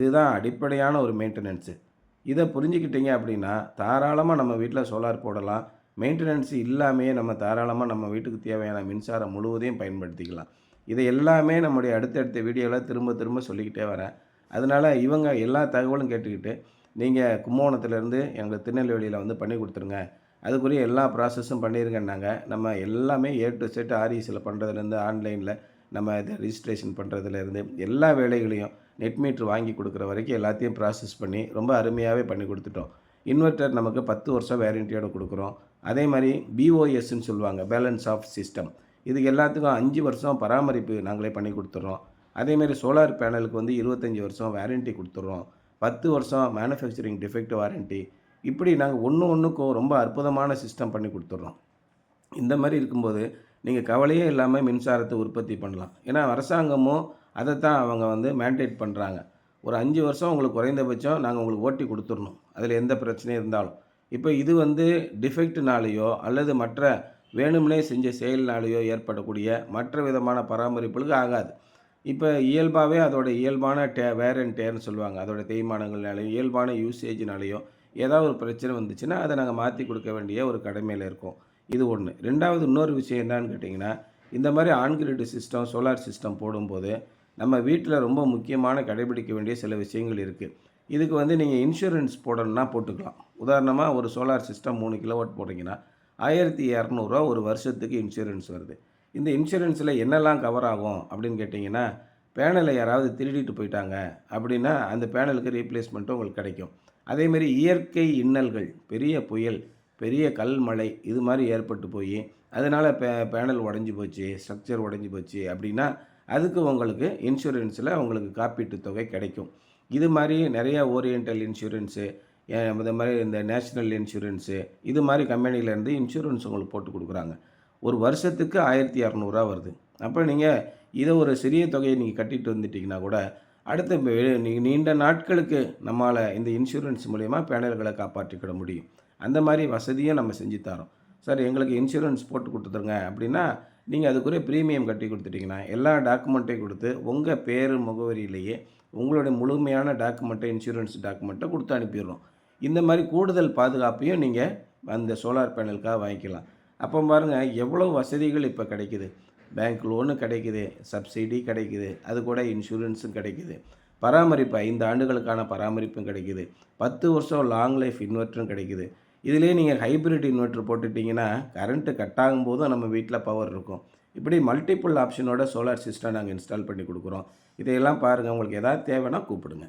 இதுதான் அடிப்படையான ஒரு மெயின்டெனன்ஸு. இத புரிஞ்சுக்கிட்டீங்க அப்படின்னா, தாராளமா நம்ம வீட்ல சோலார் போடலாம். மெயின்டெனன்ஸ் இல்லாமயே நம்ம தாராளமா நம்ம வீட்டுக்கு தேவையான மின்சாரம் முழுவதையும் பயன்படுத்திக்கலாம். இதை எல்லாமே நம்முடைய அடுத்தடுத்த வீடியோல திரும்ப திரும்ப சொல்லிக்கிட்டே வரேன். அதனால இவங்க எல்லா தகவலும் கேட்டுக்கிட்டு, நீங்க கும்பகோணத்திலேருந்து எங்களுக்கு திருநெல்வேலியில வந்து பண்ணி குடுத்துருங்க. அதுக்குரிய எல்லா ப்ராசஸும் பண்ணிருங்கன்னாங்க. நம்ம எல்லாமே ஏ டூ இசட் ஆர்இசில பண்ணுறதுலேருந்து, ஆன்லைன்ல நம்ம இத ரிஜிஸ்ட்ரேஷன் பண்ணுறதுலேருந்து, எல்லா வேலைகளையும் நெட் மீட்டர் வாங்கி குடுக்குற வரைக்கும் எல்லாத்தையும் ப்ராசஸ் பண்ணி, ரொம்ப அருமையாவே பண்ணி குடுத்துட்டோம். இன்வெர்ட்டர் நமக்கு 10 வருஷம் வேரண்டியோட குடுக்குறோம். அதே மாரி பிஓஎஸ்ன்னு சொல்லுவாங்க. Balance of system. இதுக்கு எல்லாத்துக்கும் 5 வருஷம் பராமரிப்பு நாங்களே பண்ணி குடுத்துர்றோம். அதேமாரி சோலார் பேனலுக்கு வந்து 25 வருஷம் வாரண்டி குடுத்துர்றோம். 10 வருஷம் மேனுஃபேக்சரிங் டிஃபெக்ட் வாரண்டி. இப்படி நாங்க ஒண்ணுக்கும் ரொம்ப அற்புதமான சிஸ்டம் பண்ணி குடுத்துர்றோம். இந்த மாரி இருக்கும்போது, நீங்க கவலையே இல்லாம மின்சாரத்த உற்பத்தி பண்ணலாம். ஏன்னா அரசாங்கமும் அதத்தான் அவங்க வந்து மேண்டேட் பண்றாங்க. ஒரு 5 வருஷம் உங்களுக்கு குறைந்தபட்சம் நாங்க உங்களுக்கு ஓட்டி குடுத்துறணும். அதில எந்த பிரச்சனையும் இருந்தாலும். இப்ப இது வந்து டிஃபெக்ட்னாலயோ அல்லது மற்ற வேணும்னே செஞ்ச செயல்னாலயோ ஏற்படக்கூடிய மற்ற விதமான பராமரிப்புகளுக்கு ஆகாது. இப்ப இயல்பாவே அதோட இயல்பான வேர் அண்ட் டேர்ன்னு சொல்லுவாங்க. அதோட தேய்மானங்கள்னாலயும், இயல்பான யூசேஜ்னாலயோ ஏதாவது ஒரு பிரச்சனை வந்துச்சுன்னா, அத நாங்க மாத்தி குடுக்க வேண்டிய ஒரு கடமையில இருக்கோம். இது 1. 2வது இன்னொரு விஷயம் என்னன்னு கேட்டீங்கன்னா, இந்த மாரி on grid system, solar system போடும்போது, நம்ம வீட்ல ரொம்ப முக்கியமான கடைபிடிக்க வேண்டிய சில விஷயங்கள் இருக்கு. இதுக்கு வந்து நீங்க இன்சூரன்ஸ் போடணும்னா போட்டுக்கலாம். உதாரணமா ஒரு சோலார் சிஸ்டம் 3 கிலோவாட் போடுறீங்கன்னா, ரூ. 1200 ஒரு வருஷத்துக்கு இன்சூரன்ஸ் வருது. இந்த இன்சூரன்ஸ்ல என்னெல்லாம் கவர் ஆகும் அப்படின்னு கேட்டீங்கன்னா, பேனல யாராவது திருடிட்டு போயிட்டாங்க அப்படின்னா, அந்த பேனலுக்கு ரீப்ளேஸ்மெண்ட்டும் உங்களுக்கு கிடைக்கும். அதேமாரி இயற்கை இன்னல்கள், பெரிய புயல், பெரிய கல் மழை இது மாரி ஏற்பட்டு போயி, அதனால பேனல் உடைஞ்சு போச்சு, ஸ்ட்ரக்சர் உடைஞ்சு போச்சு அப்படின்னா, அதுக்கு உங்களுக்கு இன்சூரன்ஸ்ல உங்களுக்கு காப்பீட்டுத் தொகை கிடைக்கும். இது மாரி நெறைய ஓரியண்டல் இன்சூரன்ஸு, இந்த மாரி இந்த நேஷனல் இன்சூரன்ஸு, இது மாரி கம்பெனிலேருந்து இன்சூரன்ஸ் உங்களுக்கு போட்டு குடுக்குறாங்க. ஒரு வருஷத்துக்கு ரூ. 1200 வருது. அப்ப நீங்க இத ஒரு சிறிய தொகையை நீங்க கட்டிட்டு வந்துட்டீங்கன்னா கூட, அடுத்த நீண்ட நாட்களுக்கு நம்மால இந்த இன்சூரன்ஸ் மூலியமா பேனல்கள காப்பாற்றிக்கிட முடியும். அந்த மாரி வசதியும் நம்ம செஞ்சு தர்றோம். சார் எங்களுக்கு இன்சூரன்ஸ் போட்டு குடுத்துருங்க அப்படின்னா, நீங்க அதுக்குரிய பிரீமியம் கட்டி குடுத்துட்டீங்கன்னா, எல்லா டாக்குமெண்ட்டையும் குடுத்து, உங்க பேரு, முகவரியிலேயே உங்களுடைய முழுமையான டாக்குமெண்ட்ட, இன்சூரன்ஸ் டாக்குமெண்ட்ட குடுத்து அனுப்பிர்றோம். இந்த மாரி கூடுதல் பாதுகாப்பையும் நீங்க அந்த சோலார் பேனலுக்காக வாங்கிக்கலாம். அப்போ பாருங்க எவ்வளவு வசதிகள் இப்ப கிடைக்குது. பேங்க் லோனு கிடைக்குது, சப்சிடி கிடைக்குது, அது கூட இன்சூரன்ஸும் கிடைக்குது. பராமரிப்பு 5 ஆண்டுகளுக்கான பராமரிப்பும் கிடைக்குது. 10 வருஷம் லாங் லைஃப் இன்வெர்ட்டரும் கிடைக்குது. இதிலேயே நீங்க ஹைபிரிட் இன்வெர்ட்டர் போட்டுட்டீங்கன்னா, கரண்ட் கட் ஆகும்போதும் நம்ம வீட்ல பவர் இருக்கும். இப்படி மல்டிபிள் ஆப்ஷனோட சோலார் சிஸ்டம் நாங்க இன்ஸ்டால் பண்ணி குடுக்குறோம். இதையெல்லாம் பாருங்க. உங்களுக்கு ஏதாவது தேவைன்னா கூப்பிடுங்க.